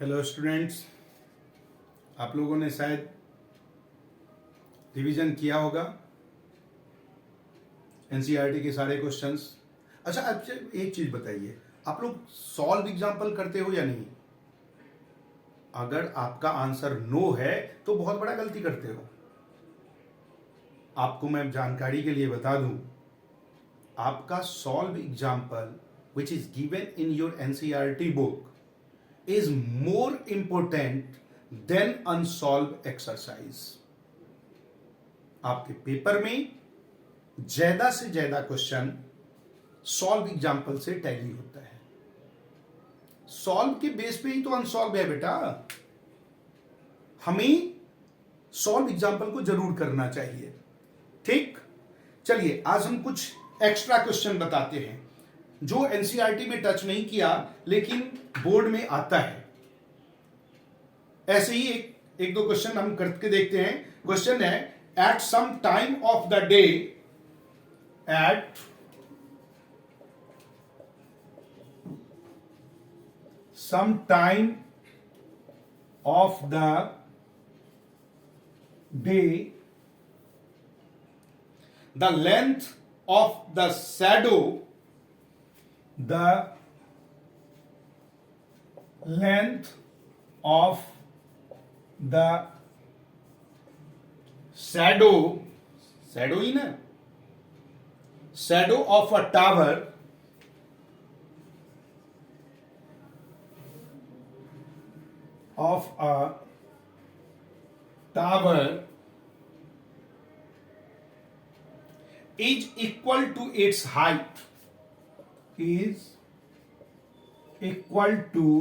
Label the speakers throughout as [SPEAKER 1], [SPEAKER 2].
[SPEAKER 1] Hello students, आप लोगों ने शायद रिवीजन किया होगा एनसीईआरटी के सारे क्वेश्चंस। अच्छा, आपसे एक चीज बताइए, आप लोग सॉल्व एग्जाम्पल करते हो या नहीं? अगर आपका आंसर नो है तो बहुत बड़ा गलती करते हो। आपको मैं जानकारी के लिए बता दूं, आपका solve example which is given in your NCERT book is more important than unsolved exercise। आपके पेपर में ज्यादा से ज्यादा क्वेश्चन सॉल्व एग्जाम्पल से टैली होता है। सॉल्व के बेस पे ही तो अनसॉल्व है बेटा। हमें सॉल्व एग्जाम्पल को जरूर करना चाहिए। ठीक, चलिए आज हम कुछ एक्स्ट्रा क्वेश्चन बताते हैं जो एनसीईआरटी में टच नहीं किया लेकिन बोर्ड में आता है। ऐसे ही एक दो क्वेश्चन हम करके देखते हैं। क्वेश्चन है, at some time of the day, at some time of the day the length of the shadow, the length of the shadow ही ना, shadow of a tower is equal to its height, is equal to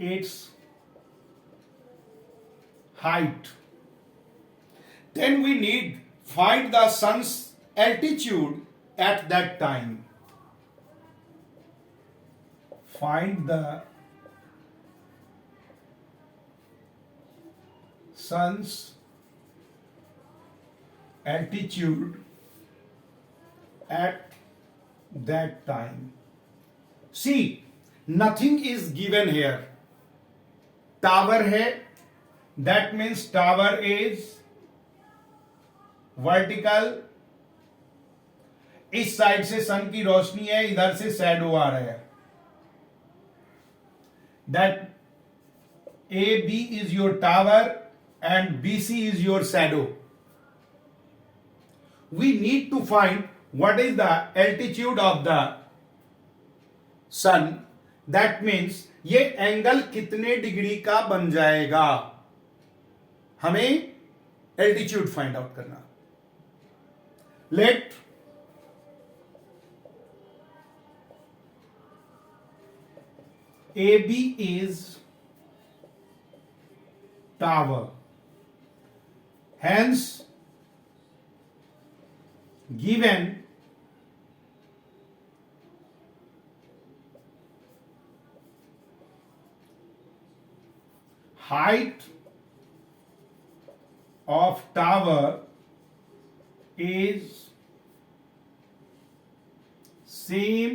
[SPEAKER 1] its height, then we need find the sun's altitude at that time. Find the sun's altitude at that time. See, nothing is given here. Tower है, that means tower is vertical. इस side से सन की रोशनी है, इधर से shadow आ रहा है। That AB is your tower and BC is your shadow. We need to find what is the altitude of the sun. That means ये एंगल कितने डिग्री का बन जाएगा, हमें एल्टीट्यूड फाइंड आउट करना। Let AB is tower, hence given height of tower is same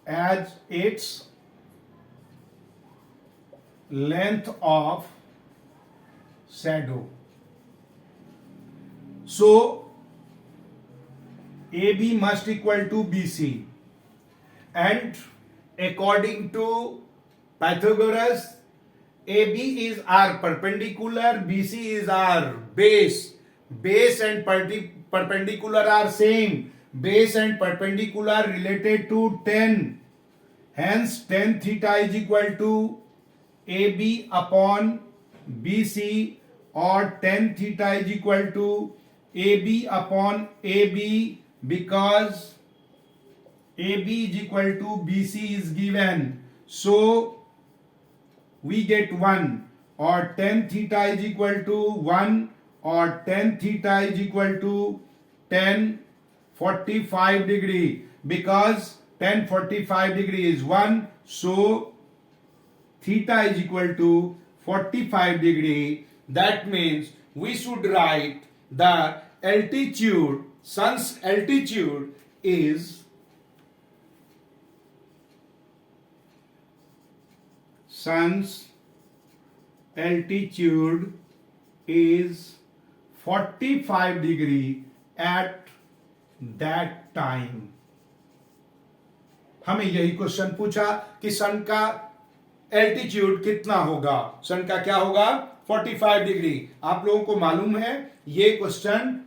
[SPEAKER 1] as its length of shadow. So AB must equal to BC, and according to Pythagoras, AB is our perpendicular, BC is our base. Base and perpendicular are same. Base and perpendicular related to tan. Hence tan theta is equal to AB upon BC, or tan theta is equal to AB upon AB, because AB is equal to BC is given. So we get 1, or tan theta is equal to 1, or tan theta is equal to tan 45 degree, because tan 45 degree is 1, so theta is equal to 45 degree. That means we should write the altitude, sun's altitude is sun's altitude is 45 degree at that time. हमें यही question पूछा कि सन का altitude कितना होगा, सन का क्या होगा 45 डिग्री। आप लोगों को मालूम है ये क्वेश्चन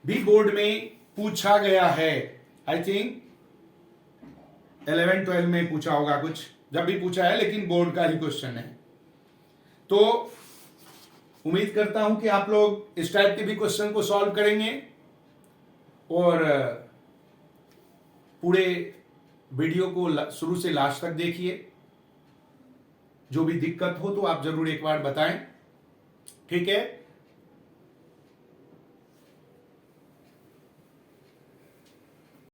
[SPEAKER 1] भी बोर्ड में पूछा गया है, आई थिंक 11-12 में पूछा होगा, कुछ जब भी पूछा है, लेकिन बोर्ड का ही क्वेश्चन है। तो उम्मीद करता हूं कि आप लोग इस टाइप के भी क्वेश्चन को सॉल्व करेंगे और पूरे वीडियो को शुरू से लास्ट तक देखिए। जो भी दिक्कत हो तो आप जरूर एक बार बताएं, ठीक है।